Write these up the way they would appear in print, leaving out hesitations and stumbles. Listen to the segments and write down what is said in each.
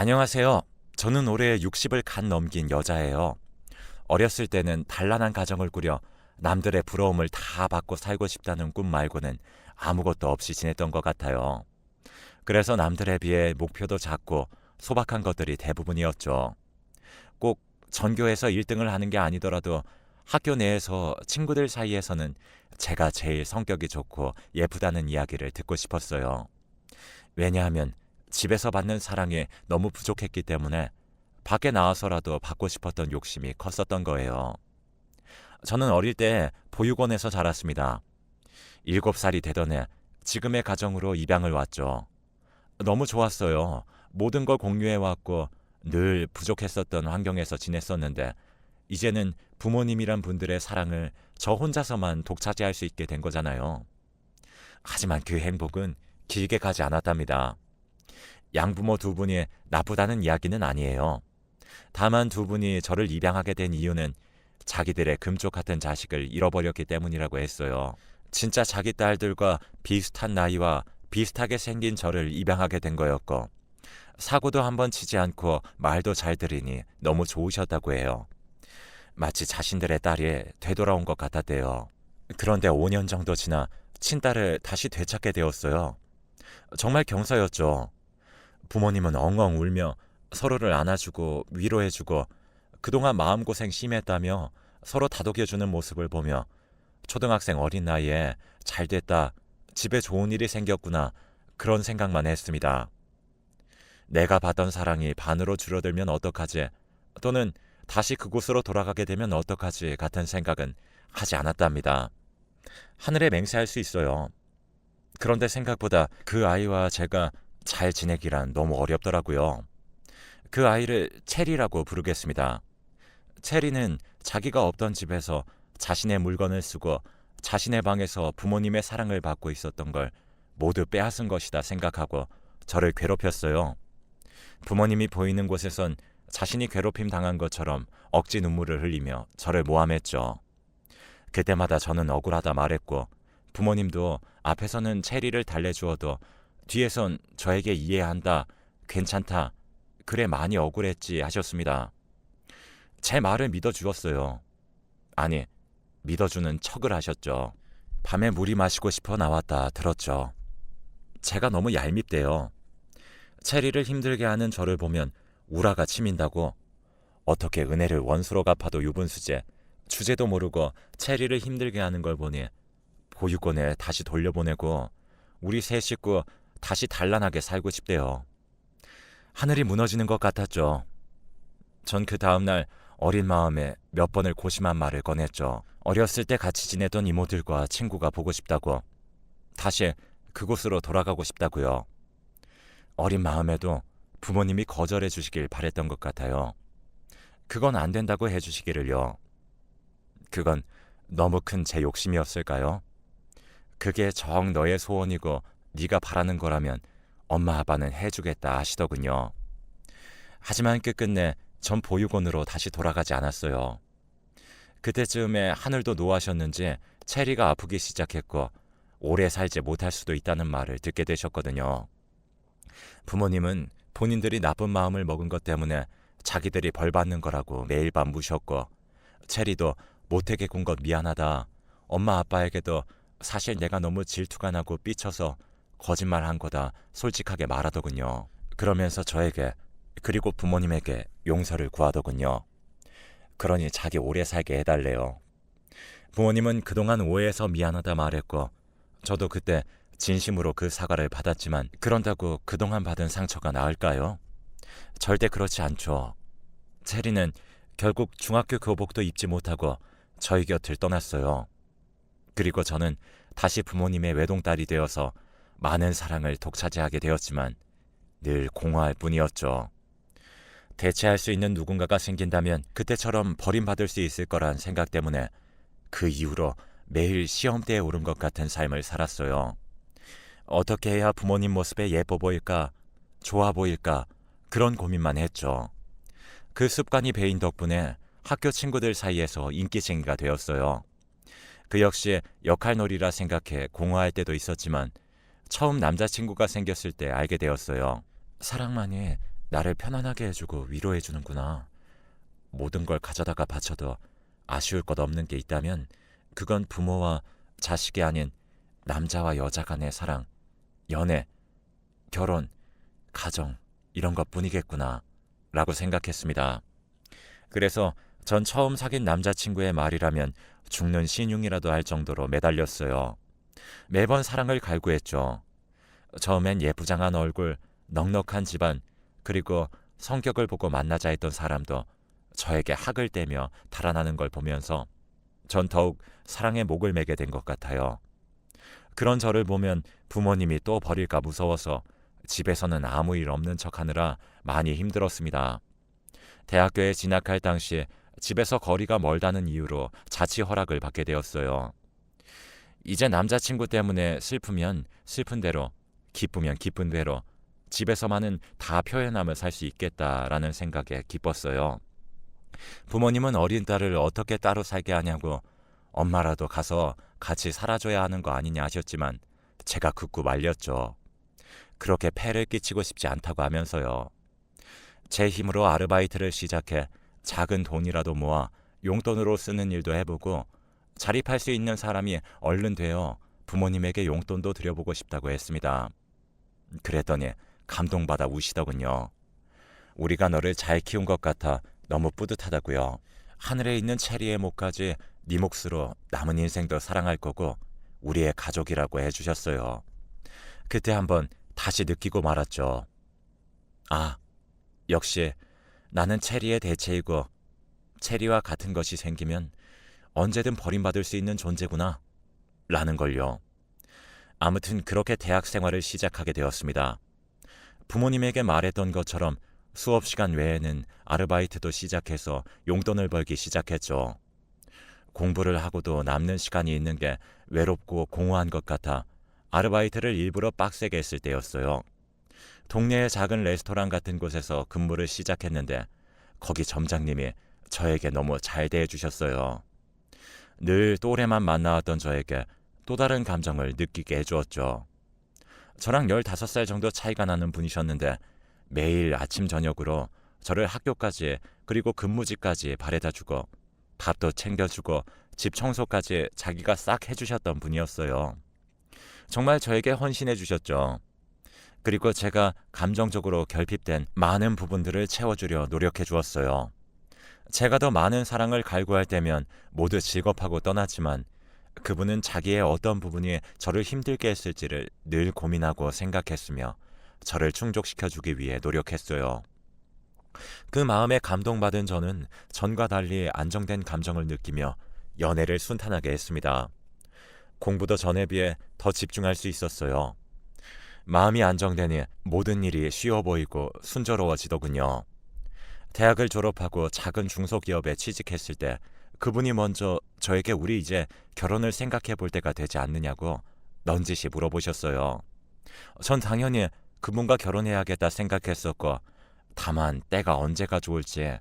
안녕하세요. 저는 올해 60을 간 넘긴 여자예요. 어렸을 때는 단란한 가정을 꾸려 남들의 부러움을 다 받고 살고 싶다는 꿈 말고는 아무것도 없이 지냈던 것 같아요. 그래서 남들에 비해 목표도 작고 소박한 것들이 대부분이었죠. 꼭 전교에서 1등을 하는 게 아니더라도 학교 내에서 친구들 사이에서는 제가 제일 성격이 좋고 예쁘다는 이야기를 듣고 싶었어요. 왜냐하면 집에서 받는 사랑이 너무 부족했기 때문에 밖에 나와서라도 받고 싶었던 욕심이 컸었던 거예요. 저는 어릴 때 보육원에서 자랐습니다. 7살이 되던 해 지금의 가정으로 입양을 왔죠. 너무 좋았어요. 모든 걸 공유해 왔고 늘 부족했었던 환경에서 지냈었는데 이제는 부모님이란 분들의 사랑을 저 혼자서만 독차지할 수 있게 된 거잖아요. 하지만 그 행복은 길게 가지 않았답니다. 양부모 두 분이 나쁘다는 이야기는 아니에요. 다만 두 분이 저를 입양하게 된 이유는 자기들의 금쪽 같은 자식을 잃어버렸기 때문이라고 했어요. 진짜 자기 딸들과 비슷한 나이와 비슷하게 생긴 저를 입양하게 된 거였고 사고도 한번 치지 않고 말도 잘 들으니 너무 좋으셨다고 해요. 마치 자신들의 딸이 되돌아온 것 같았대요. 그런데 5년 정도 지나 친딸을 다시 되찾게 되었어요. 정말 경사였죠. 부모님은 엉엉 울며 서로를 안아주고 위로해주고 그동안 마음고생 심했다며 서로 다독여주는 모습을 보며 초등학생 어린 나이에 잘됐다, 집에 좋은 일이 생겼구나 그런 생각만 했습니다. 내가 받던 사랑이 반으로 줄어들면 어떡하지 또는 다시 그곳으로 돌아가게 되면 어떡하지 같은 생각은 하지 않았답니다. 하늘에 맹세할 수 있어요. 그런데 생각보다 그 아이와 제가 잘 지내기란 너무 어렵더라고요. 그 아이를 체리라고 부르겠습니다. 체리는 자기가 없던 집에서 자신의 물건을 쓰고 자신의 방에서 부모님의 사랑을 받고 있었던 걸 모두 빼앗은 것이다 생각하고 저를 괴롭혔어요. 부모님이 보이는 곳에선 자신이 괴롭힘 당한 것처럼 억지 눈물을 흘리며 저를 모함했죠. 그때마다 저는 억울하다 말했고 부모님도 앞에서는 체리를 달래주어도 뒤에선 저에게 이해한다, 괜찮다, 그래 많이 억울했지 하셨습니다. 제 말을 믿어주었어요. 아니, 믿어주는 척을 하셨죠. 밤에 물이 마시고 싶어 나왔다 들었죠. 제가 너무 얄밉대요. 체리를 힘들게 하는 저를 보면 우라가 치민다고 어떻게 은혜를 원수로 갚아도 유분수제 주제도 모르고 체리를 힘들게 하는 걸 보니 보육원에 다시 돌려보내고 우리 세 식구 다시 단란하게 살고 싶대요. 하늘이 무너지는 것 같았죠. 전 그 다음날 어린 마음에 몇 번을 고심한 말을 꺼냈죠. 어렸을 때 같이 지내던 이모들과 친구가 보고 싶다고 다시 그곳으로 돌아가고 싶다고요. 어린 마음에도 부모님이 거절해 주시길 바랬던 것 같아요. 그건 안 된다고 해 주시기를요. 그건 너무 큰 제 욕심이었을까요? 그게 정 너의 소원이고 네가 바라는 거라면 엄마 아빠는 해주겠다 하시더군요. 하지만 끝끝내 전 보육원으로 다시 돌아가지 않았어요. 그때쯤에 하늘도 노하셨는지 체리가 아프기 시작했고 오래 살지 못할 수도 있다는 말을 듣게 되셨거든요. 부모님은 본인들이 나쁜 마음을 먹은 것 때문에 자기들이 벌 받는 거라고 매일 밤 무셨고 체리도 못되게 군 것 미안하다. 엄마 아빠에게도 사실 내가 너무 질투가 나고 삐쳐서 거짓말한 거다 솔직하게 말하더군요. 그러면서 저에게 그리고 부모님에게 용서를 구하더군요. 그러니 자기 오래 살게 해달래요. 부모님은 그동안 오해해서 미안하다 말했고 저도 그때 진심으로 그 사과를 받았지만 그런다고 그동안 받은 상처가 나을까요? 절대 그렇지 않죠. 체리는 결국 중학교 교복도 입지 못하고 저희 곁을 떠났어요. 그리고 저는 다시 부모님의 외동딸이 되어서 많은 사랑을 독차지하게 되었지만 늘 공허할 뿐이었죠. 대체할 수 있는 누군가가 생긴다면 그때처럼 버림받을 수 있을 거란 생각 때문에 그 이후로 매일 시험대에 오른 것 같은 삶을 살았어요. 어떻게 해야 부모님 모습에 예뻐 보일까, 좋아 보일까 그런 고민만 했죠. 그 습관이 배인 덕분에 학교 친구들 사이에서 인기쟁이가 되었어요. 그 역시 역할놀이라 생각해 공허할 때도 있었지만 처음 남자친구가 생겼을 때 알게 되었어요. 사랑만이 나를 편안하게 해주고 위로해주는구나. 모든 걸 가져다가 바쳐도 아쉬울 것 없는 게 있다면 그건 부모와 자식이 아닌 남자와 여자 간의 사랑, 연애, 결혼, 가정 이런 것뿐이겠구나 라고 생각했습니다. 그래서 전 처음 사귄 남자친구의 말이라면 죽는 신용이라도 할 정도로 매달렸어요. 매번 사랑을 갈구했죠. 처음엔 예쁘장한 얼굴, 넉넉한 집안, 그리고 성격을 보고 만나자 했던 사람도 저에게 학을 떼며 달아나는 걸 보면서 전 더욱 사랑에 목을 매게 된 것 같아요. 그런 저를 보면 부모님이 또 버릴까 무서워서 집에서는 아무 일 없는 척하느라 많이 힘들었습니다. 대학교에 진학할 당시 집에서 거리가 멀다는 이유로 자취 허락을 받게 되었어요. 이제 남자친구 때문에 슬프면 슬픈 대로, 기쁘면 기쁜 대로 집에서만은 다 표현하며 살 수 있겠다라는 생각에 기뻤어요. 부모님은 어린 딸을 어떻게 따로 살게 하냐고 엄마라도 가서 같이 살아줘야 하는 거 아니냐 하셨지만 제가 극구 말렸죠. 그렇게 폐를 끼치고 싶지 않다고 하면서요. 제 힘으로 아르바이트를 시작해 작은 돈이라도 모아 용돈으로 쓰는 일도 해보고 자립할 수 있는 사람이 얼른 되어 부모님에게 용돈도 드려보고 싶다고 했습니다. 그랬더니 감동받아 우시더군요. 우리가 너를 잘 키운 것 같아 너무 뿌듯하다고요. 하늘에 있는 체리의 목까지 네 몫으로 남은 인생도 사랑할 거고 우리의 가족이라고 해주셨어요. 그때 한번 다시 느끼고 말았죠. 아, 역시 나는 체리의 대체이고 체리와 같은 것이 생기면 언제든 버림받을 수 있는 존재구나 라는 걸요. 아무튼 그렇게 대학 생활을 시작하게 되었습니다. 부모님에게 말했던 것처럼 수업 시간 외에는 아르바이트도 시작해서 용돈을 벌기 시작했죠. 공부를 하고도 남는 시간이 있는 게 외롭고 공허한 것 같아 아르바이트를 일부러 빡세게 했을 때였어요. 동네의 작은 레스토랑 같은 곳에서 근무를 시작했는데 거기 점장님이 저에게 너무 잘 대해주셨어요. 늘 또래만 만나왔던 저에게 또 다른 감정을 느끼게 해주었죠. 저랑 15살 정도 차이가 나는 분이셨는데 매일 아침 저녁으로 저를 학교까지 그리고 근무지까지 바래다주고 밥도 챙겨주고 집 청소까지 자기가 싹 해주셨던 분이었어요. 정말 저에게 헌신해 주셨죠. 그리고 제가 감정적으로 결핍된 많은 부분들을 채워주려 노력해 주었어요. 제가 더 많은 사랑을 갈구할 때면 모두 직업하고 떠났지만 그분은 자기의 어떤 부분이 저를 힘들게 했을지를 늘 고민하고 생각했으며 저를 충족시켜주기 위해 노력했어요. 그 마음에 감동받은 저는 전과 달리 안정된 감정을 느끼며 연애를 순탄하게 했습니다. 공부도 전에 비해 더 집중할 수 있었어요. 마음이 안정되니 모든 일이 쉬워 보이고 순조로워지더군요. 대학을 졸업하고 작은 중소기업에 취직했을 때 그분이 먼저 저에게 우리 이제 결혼을 생각해 볼 때가 되지 않느냐고 넌지시 물어보셨어요. 전 당연히 그분과 결혼해야겠다 생각했었고 다만 때가 언제가 좋을지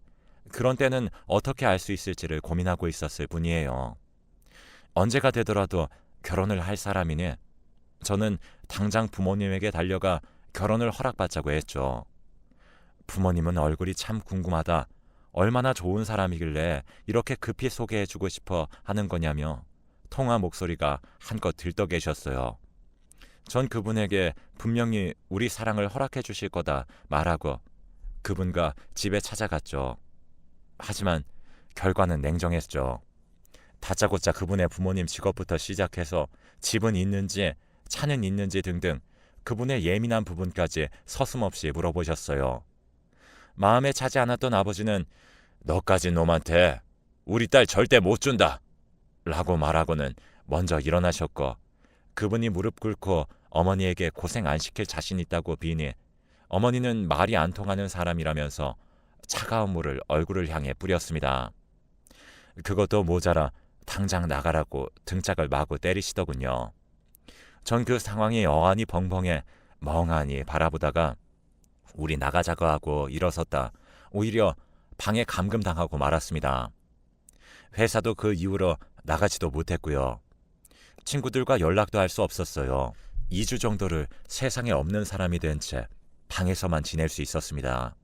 그런 때는 어떻게 알 수 있을지를 고민하고 있었을 뿐이에요. 언제가 되더라도 결혼을 할 사람이니 저는 당장 부모님에게 달려가 결혼을 허락받자고 했죠. 부모님은 얼굴이 참 궁금하다. 얼마나 좋은 사람이길래 이렇게 급히 소개해주고 싶어 하는 거냐며 통화 목소리가 한껏 들떠 계셨어요. 전 그분에게 분명히 우리 사랑을 허락해 주실 거다 말하고 그분과 집에 찾아갔죠. 하지만 결과는 냉정했죠. 다짜고짜 그분의 부모님 직업부터 시작해서 집은 있는지 차는 있는지 등등 그분의 예민한 부분까지 서슴없이 물어보셨어요. 마음에 차지 않았던 아버지는 너까지 놈한테 우리 딸 절대 못 준다 라고 말하고는 먼저 일어나셨고 그분이 무릎 꿇고 어머니에게 고생 안 시킬 자신 있다고 비니 어머니는 말이 안 통하는 사람이라면서 차가운 물을 얼굴을 향해 뿌렸습니다. 그것도 모자라 당장 나가라고 등짝을 마구 때리시더군요. 전 그 상황이 어안이 벙벙해 멍하니 바라보다가 우리 나가자고 하고 일어섰다 오히려 방에 감금당하고 말았습니다. 회사도 그 이후로 나가지도 못했고요. 친구들과 연락도 할 수 없었어요. 2주 정도를 세상에 없는 사람이 된 채 방에서만 지낼 수 있었습니다.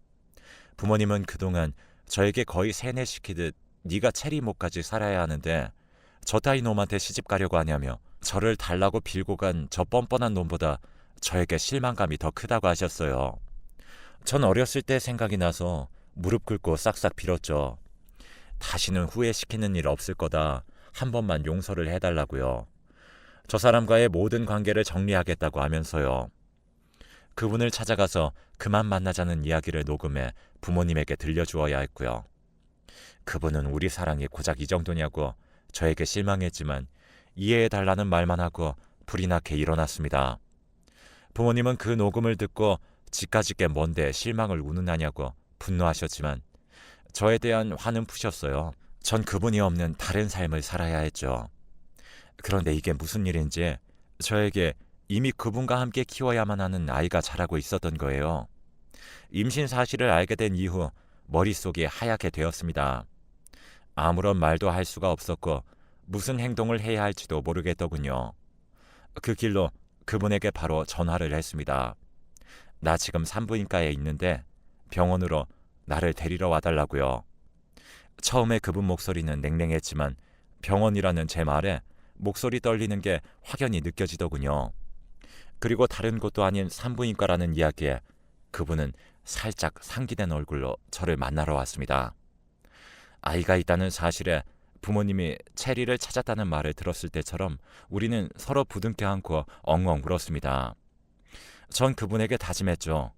부모님은 그동안 저에게 거의 세뇌시키듯 네가 체리 목까지 살아야 하는데 저 따위 놈한테 시집 가려고 하냐며 저를 달라고 빌고 간 저 뻔뻔한 놈보다 저에게 실망감이 더 크다고 하셨어요. 전 어렸을 때 생각이 나서 무릎 꿇고 싹싹 빌었죠. 다시는 후회시키는 일 없을 거다. 한 번만 용서를 해달라고요. 저 사람과의 모든 관계를 정리하겠다고 하면서요. 그분을 찾아가서 그만 만나자는 이야기를 녹음해 부모님에게 들려주어야 했고요. 그분은 우리 사랑이 고작 이 정도냐고 저에게 실망했지만 이해해달라는 말만 하고 불이 나게 일어났습니다. 부모님은 그 녹음을 듣고 지까짓 게 뭔데 실망을 운운하냐고 분노하셨지만 저에 대한 화는 푸셨어요. 전 그분이 없는 다른 삶을 살아야 했죠. 그런데 이게 무슨 일인지 저에게 이미 그분과 함께 키워야만 하는 아이가 자라고 있었던 거예요. 임신 사실을 알게 된 이후 머릿속이 하얗게 되었습니다. 아무런 말도 할 수가 없었고 무슨 행동을 해야 할지도 모르겠더군요. 그 길로 그분에게 바로 전화를 했습니다. 나 지금 산부인과에 있는데 병원으로 나를 데리러 와달라고요. 처음에 그분 목소리는 냉랭했지만 병원이라는 제 말에 목소리 떨리는 게 확연히 느껴지더군요. 그리고 다른 곳도 아닌 산부인과라는 이야기에 그분은 살짝 상기된 얼굴로 저를 만나러 왔습니다. 아이가 있다는 사실에 부모님이 체리를 찾았다는 말을 들었을 때처럼 우리는 서로 부둥켜 안고 엉엉 울었습니다. 전 그분에게 다짐했죠.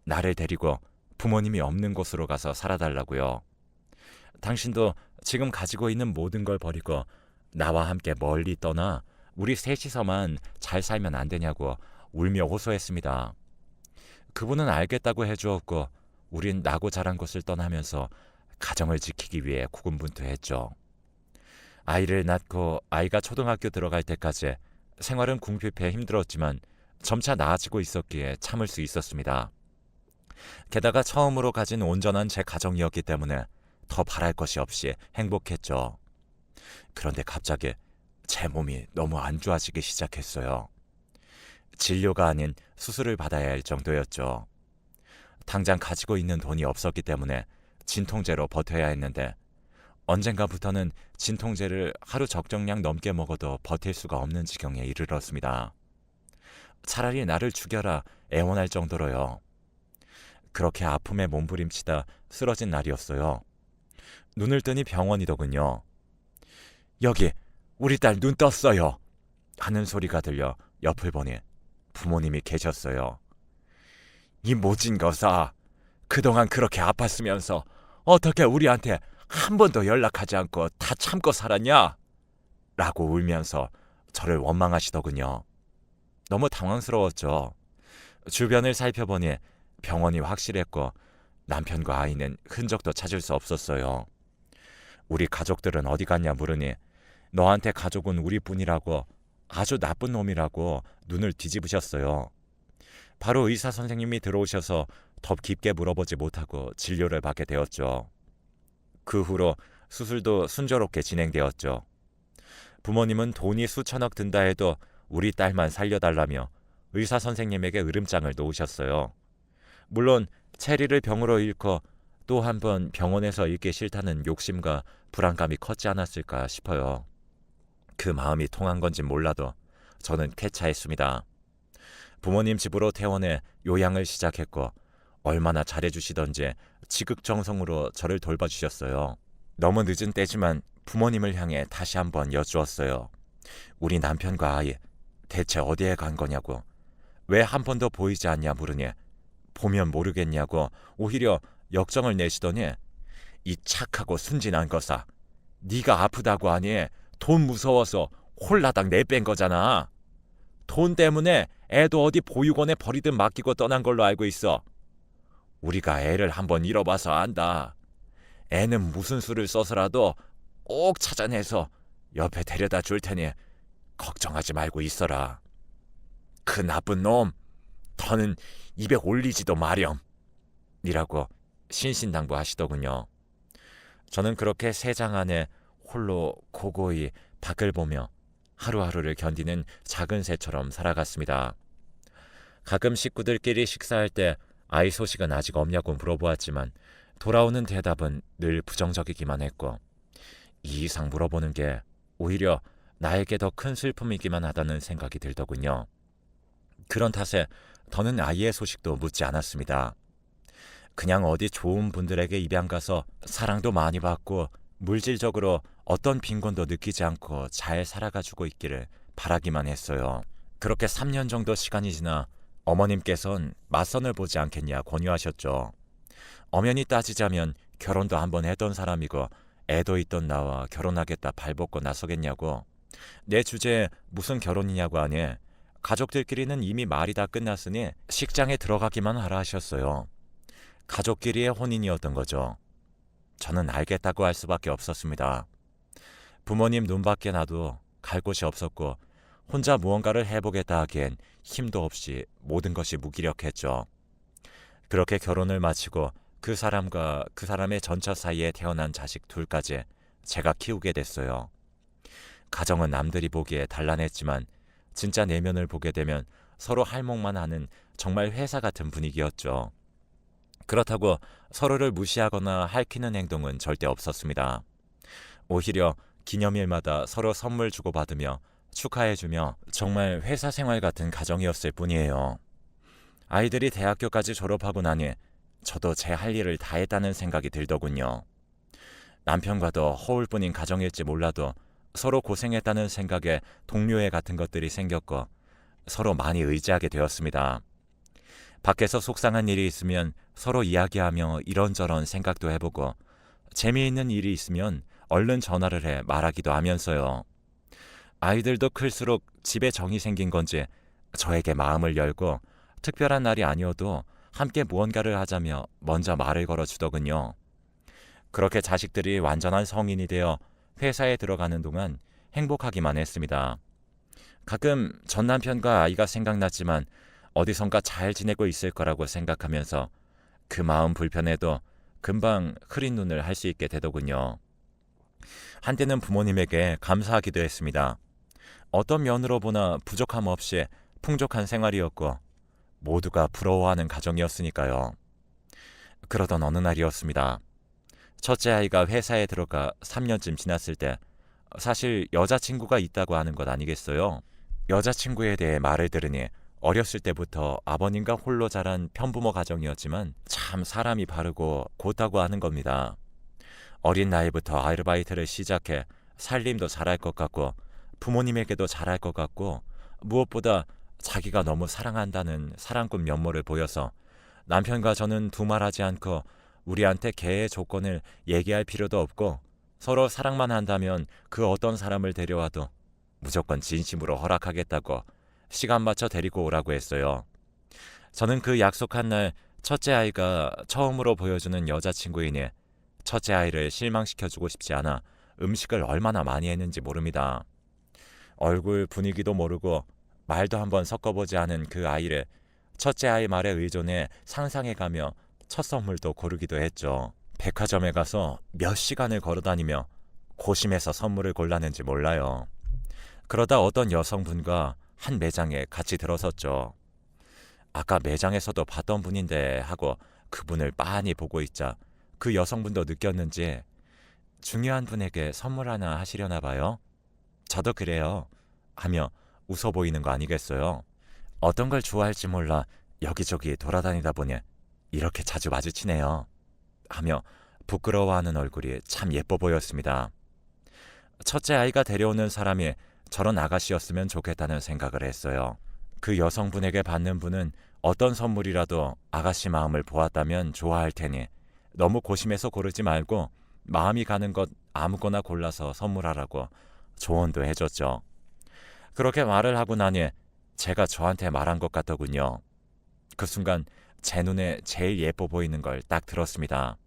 나를 데리고 부모님이 없는 곳으로 가서 살아달라고요. 당신도 지금 가지고 있는 모든 걸 버리고 나와 함께 멀리 떠나 우리 셋이서만 잘 살면 안 되냐고 울며 호소했습니다. 그분은 알겠다고 해주었고 우린 나고 자란 곳을 떠나면서 가정을 지키기 위해 고군분투했죠. 아이를 낳고 아이가 초등학교 들어갈 때까지 생활은 궁핍해 힘들었지만 점차 나아지고 있었기에 참을 수 있었습니다. 게다가 처음으로 가진 온전한 제 가정이었기 때문에 더 바랄 것이 없이 행복했죠. 그런데 갑자기 제 몸이 너무 안 좋아지기 시작했어요. 진료가 아닌 수술을 받아야 할 정도였죠. 당장 가지고 있는 돈이 없었기 때문에 진통제로 버텨야 했는데 언젠가부터는 진통제를 하루 적정량 넘게 먹어도 버틸 수가 없는 지경에 이르렀습니다. 차라리 나를 죽여라 애원할 정도로요. 그렇게 아픔에 몸부림치다 쓰러진 날이었어요. 눈을 뜨니 병원이더군요. 여기 우리 딸 눈 떴어요 하는 소리가 들려 옆을 보니 부모님이 계셨어요. 이 모진 거사, 그동안 그렇게 아팠으면서 어떻게 우리한테 한 번도 연락하지 않고 다 참고 살았냐? 라고 울면서 저를 원망하시더군요. 너무 당황스러웠죠. 주변을 살펴보니 병원이 확실했고 남편과 아이는 흔적도 찾을 수 없었어요. 우리 가족들은 어디 갔냐 물으니 너한테 가족은 우리뿐이라고 아주 나쁜 놈이라고 눈을 뒤집으셨어요. 바로 의사 선생님이 들어오셔서 더 깊게 물어보지 못하고 진료를 받게 되었죠. 그 후로 수술도 순조롭게 진행되었죠. 부모님은 돈이 수천억 든다 해도 우리 딸만 살려달라며 의사 선생님에게 으름장을 놓으셨어요. 물론 체리를 병으로 잃고 또 한 번 병원에서 있기 싫다는 욕심과 불안감이 컸지 않았을까 싶어요. 그 마음이 통한 건지 몰라도 저는 쾌차했습니다. 부모님 집으로 퇴원해 요양을 시작했고 얼마나 잘해주시던지 지극정성으로 저를 돌봐주셨어요. 너무 늦은 때지만 부모님을 향해 다시 한번 여쭈었어요. 우리 남편과 아이 대체 어디에 간 거냐고, 왜 한 번도 보이지 않냐 물으니 보면 모르겠냐고 오히려 역정을 내시더니 이 착하고 순진한 거사, 네가 아프다고 하니 돈 무서워서 홀라당 내뺀 거잖아. 돈 때문에 애도 어디 보육원에 버리듯 맡기고 떠난 걸로 알고 있어. 우리가 애를 한번 잃어봐서 안다. 애는 무슨 수를 써서라도 꼭 찾아내서 옆에 데려다 줄 테니 걱정하지 말고 있어라. 그 나쁜 놈, 더는 입에 올리지도 마렴. 이라고 신신당부하시더군요. 저는 그렇게 세 장 안에 홀로 고고히 밖을 보며 하루하루를 견디는 작은 새처럼 살아갔습니다. 가끔 식구들끼리 식사할 때 아이 소식은 아직 없냐고 물어보았지만 돌아오는 대답은 늘 부정적이기만 했고, 이 이상 물어보는 게 오히려 나에게 더 큰 슬픔이기만 하다는 생각이 들더군요. 그런 탓에 더는 아이의 소식도 묻지 않았습니다. 그냥 어디 좋은 분들에게 입양 가서 사랑도 많이 받고 물질적으로 어떤 빈곤도 느끼지 않고 잘 살아가지고 있기를 바라기만 했어요. 그렇게 3년 정도 시간이 지나 어머님께선 맞선을 보지 않겠냐 권유하셨죠. 엄연히 따지자면 결혼도 한번 했던 사람이고 애도 있던 나와 결혼하겠다 발벗고 나서겠냐고. 내 주제에 무슨 결혼이냐고 하니 가족들끼리는 이미 말이 다 끝났으니 식장에 들어가기만 하라 하셨어요. 가족끼리의 혼인이었던 거죠. 저는 알겠다고 할 수밖에 없었습니다. 부모님 눈밖에 나도 갈 곳이 없었고 혼자 무언가를 해보겠다 하기엔 힘도 없이 모든 것이 무기력했죠. 그렇게 결혼을 마치고 그 사람과 그 사람의 전처 사이에 태어난 자식 둘까지 제가 키우게 됐어요. 가정은 남들이 보기에 단란했지만 진짜 내면을 보게 되면 서로 할목만 하는 정말 회사 같은 분위기였죠. 그렇다고 서로를 무시하거나 할퀴는 행동은 절대 없었습니다. 오히려 기념일마다 서로 선물 주고받으며 축하해주며 정말 회사 생활 같은 가정이었을 뿐이에요. 아이들이 대학교까지 졸업하고 나니 저도 제 할 일을 다 했다는 생각이 들더군요. 남편과도 허울뿐인 가정일지 몰라도 서로 고생했다는 생각에 동료애 같은 것들이 생겼고 서로 많이 의지하게 되었습니다. 밖에서 속상한 일이 있으면 서로 이야기하며 이런저런 생각도 해보고 재미있는 일이 있으면 얼른 전화를 해 말하기도 하면서요. 아이들도 클수록 집에 정이 생긴 건지 저에게 마음을 열고 특별한 날이 아니어도 함께 무언가를 하자며 먼저 말을 걸어주더군요. 그렇게 자식들이 완전한 성인이 되어 회사에 들어가는 동안 행복하기만 했습니다. 가끔 전 남편과 아이가 생각났지만 어디선가 잘 지내고 있을 거라고 생각하면서 그 마음 불편해도 금방 흐린 눈을 할 수 있게 되더군요. 한때는 부모님에게 감사하기도 했습니다. 어떤 면으로 보나 부족함 없이 풍족한 생활이었고 모두가 부러워하는 가정이었으니까요. 그러던 어느 날이었습니다. 첫째 아이가 회사에 들어가 3년쯤 지났을 때 사실 여자친구가 있다고 하는 것 아니겠어요? 여자친구에 대해 말을 들으니 어렸을 때부터 아버님과 홀로 자란 편부모 가정이었지만 참 사람이 바르고 곧다고 하는 겁니다. 어린 나이부터 아르바이트를 시작해 살림도 잘할 것 같고 부모님에게도 잘할 것 같고 무엇보다 자기가 너무 사랑한다는 사랑꾼 면모를 보여서 남편과 저는 두말하지 않고 우리한테 개의 조건을 얘기할 필요도 없고 서로 사랑만 한다면 그 어떤 사람을 데려와도 무조건 진심으로 허락하겠다고 시간 맞춰 데리고 오라고 했어요. 저는 그 약속한 날 첫째 아이가 처음으로 보여주는 여자친구이니 첫째 아이를 실망시켜주고 싶지 않아 음식을 얼마나 많이 했는지 모릅니다. 얼굴 분위기도 모르고 말도 한번 섞어보지 않은 그 아이를 첫째 아이 말에 의존해 상상해가며 첫 선물도 고르기도 했죠. 백화점에 가서 몇 시간을 걸어다니며 고심해서 선물을 골랐는지 몰라요. 그러다 어떤 여성분과 한 매장에 같이 들어섰죠. 아까 매장에서도 봤던 분인데 하고 그분을 빤히 보고 있자 그 여성분도 느꼈는지 중요한 분에게 선물 하나 하시려나 봐요. 저도 그래요. 하며 웃어 보이는 거 아니겠어요? 어떤 걸 좋아할지 몰라 여기저기 돌아다니다 보니 이렇게 자주 마주치네요. 하며 부끄러워하는 얼굴이 참 예뻐 보였습니다. 첫째 아이가 데려오는 사람이 저런 아가씨였으면 좋겠다는 생각을 했어요. 그 여성분에게 받는 분은 어떤 선물이라도 아가씨 마음을 보았다면 좋아할 테니 너무 고심해서 고르지 말고 마음이 가는 것 아무거나 골라서 선물하라고 조언도 해줬죠. 그렇게 말을 하고 나니 제가 저한테 말한 것 같더군요. 그 순간 제 눈에 제일 예뻐 보이는 걸 딱 들었습니다.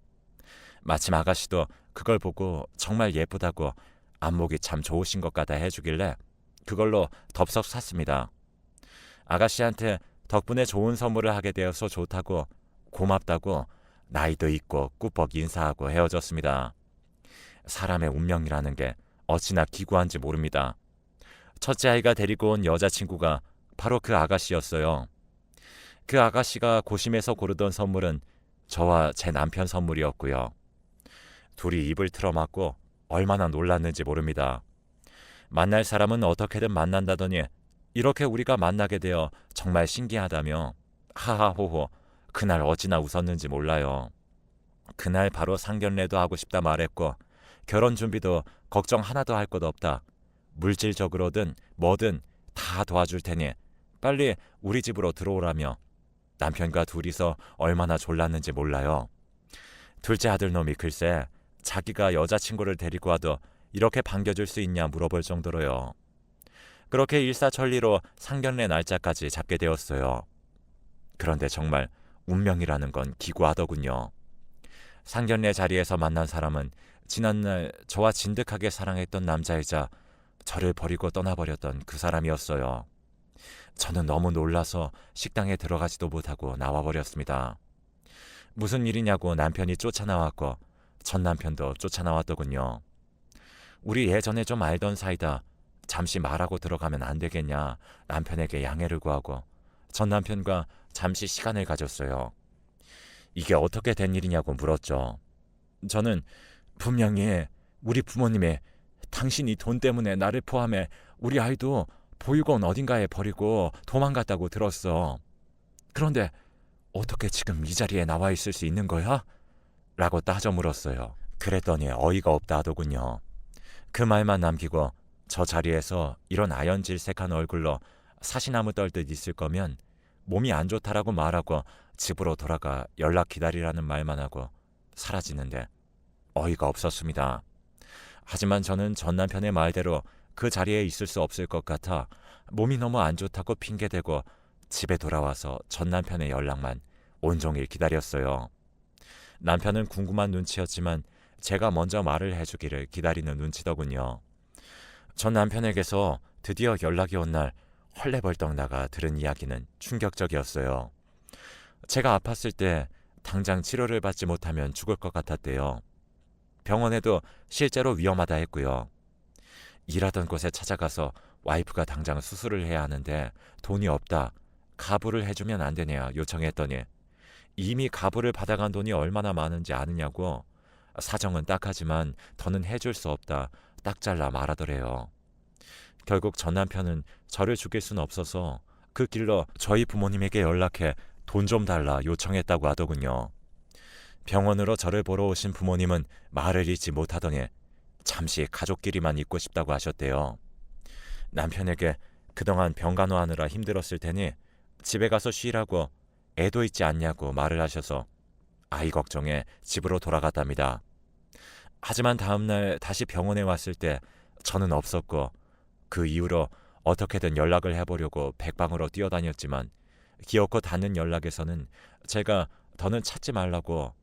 마침 아가씨도 그걸 보고 정말 예쁘다고 안목이 참 좋으신 것 같다 해주길래 그걸로 덥석 샀습니다. 아가씨한테 덕분에 좋은 선물을 하게 되어서 좋다고 고맙다고 나이도 있고 꾸벅 인사하고 헤어졌습니다. 사람의 운명이라는 게 어찌나 기구한지 모릅니다. 첫째 아이가 데리고 온 여자친구가 바로 그 아가씨였어요. 그 아가씨가 고심해서 고르던 선물은 저와 제 남편 선물이었고요. 둘이 입을 틀어막고 얼마나 놀랐는지 모릅니다. 만날 사람은 어떻게든 만난다더니 이렇게 우리가 만나게 되어 정말 신기하다며 하하호호 그날 어찌나 웃었는지 몰라요. 그날 바로 상견례도 하고 싶다 말했고 결혼 준비도 걱정 하나도 할 것 없다. 물질적으로든 뭐든 다 도와줄 테니 빨리 우리 집으로 들어오라며 남편과 둘이서 얼마나 졸랐는지 몰라요. 둘째 아들 놈이 글쎄 자기가 여자친구를 데리고 와도 이렇게 반겨줄 수 있냐 물어볼 정도로요. 그렇게 일사천리로 상견례 날짜까지 잡게 되었어요. 그런데 정말 운명이라는 건 기구하더군요. 상견례 자리에서 만난 사람은 지난날 저와 진득하게 사랑했던 남자이자 저를 버리고 떠나버렸던 그 사람이었어요. 저는 너무 놀라서 식당에 들어가지도 못하고 나와버렸습니다. 무슨 일이냐고 남편이 쫓아나왔고 전 남편도 쫓아나왔더군요. 우리 예전에 좀 알던 사이다. 잠시 말하고 들어가면 안 되겠냐 남편에게 양해를 구하고 전 남편과 잠시 시간을 가졌어요. 이게 어떻게 된 일이냐고 물었죠. 저는 분명히 우리 부모님이 당신이 돈 때문에 나를 포함해 우리 아이도 보육원 어딘가에 버리고 도망갔다고 들었어. 그런데 어떻게 지금 이 자리에 나와 있을 수 있는 거야? 라고 따져 물었어요. 그랬더니 어이가 없다 하더군요. 그 말만 남기고 저 자리에서 이런 아연질색한 얼굴로 사시나무 떨듯 있을 거면 몸이 안 좋다라고 말하고 집으로 돌아가 연락 기다리라는 말만 하고 사라지는데 어이가 없었습니다. 하지만 저는 전 남편의 말대로 그 자리에 있을 수 없을 것 같아 몸이 너무 안 좋다고 핑계대고 집에 돌아와서 전 남편의 연락만 온종일 기다렸어요. 남편은 궁금한 눈치였지만 제가 먼저 말을 해주기를 기다리는 눈치더군요. 전 남편에게서 드디어 연락이 온 날 헐레벌떡 나가 들은 이야기는 충격적이었어요. 제가 아팠을 때 당장 치료를 받지 못하면 죽을 것 같았대요. 병원에도 실제로 위험하다 했고요. 일하던 곳에 찾아가서 와이프가 당장 수술을 해야 하는데 돈이 없다. 가부를 해주면 안 되냐 요청했더니 이미 가부를 받아간 돈이 얼마나 많은지 아느냐고 사정은 딱하지만 더는 해줄 수 없다. 딱 잘라 말하더래요. 결국 전 남편은 저를 죽일 수는 없어서 그 길로 저희 부모님에게 연락해 돈 좀 달라 요청했다고 하더군요. 병원으로 저를 보러 오신 부모님은 말을 잇지 못하더니 잠시 가족끼리만 있고 싶다고 하셨대요. 남편에게 그동안 병간호하느라 힘들었을 테니 집에 가서 쉬라고 애도 있지 않냐고 말을 하셔서 아이 걱정에 집으로 돌아갔답니다. 하지만 다음날 다시 병원에 왔을 때 저는 없었고 그 이후로 어떻게든 연락을 해보려고 백방으로 뛰어다녔지만 기어코 닿는 연락에서는 제가 더는 찾지 말라고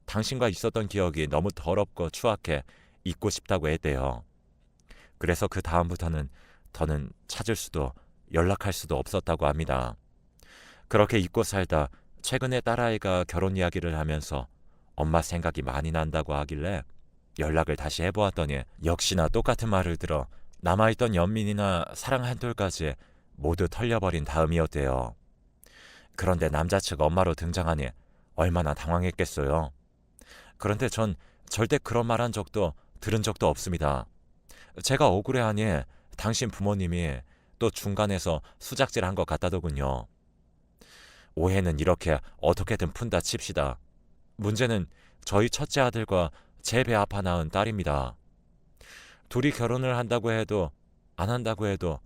당신과 있었던 기억이 너무 더럽고 추악해 잊고 싶다고 했대요. 그래서 그 다음부터는 더는 찾을 수도 연락할 수도 없었다고 합니다. 그렇게 잊고 살다 최근에 딸아이가 결혼 이야기를 하면서 엄마 생각이 많이 난다고 하길래 연락을 다시 해보았더니 역시나 똑같은 말을 들어 남아있던 연민이나 사랑 한 톨까지 모두 털려버린 다음이었대요. 그런데 남자 측 엄마로 등장하니 얼마나 당황했겠어요. 그런데 전 절대 그런 말 한 적도 들은 적도 없습니다. 제가 억울해하니 당신 부모님이 또 중간에서 수작질한 것 같다더군요. 오해는 이렇게 어떻게든 푼다 칩시다. 문제는 저희 첫째 아들과 제 배 아파 낳은 딸입니다. 둘이 결혼을 한다고 해도 안 한다고 해도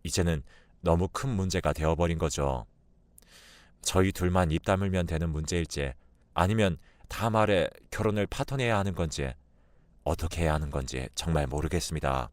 이제는 너무 큰 문제가 되어버린 거죠. 저희 둘만 입 다물면 되는 문제일지 아니면 다 말해 결혼을 파토내야 하는 건지 어떻게 해야 하는 건지 정말 모르겠습니다.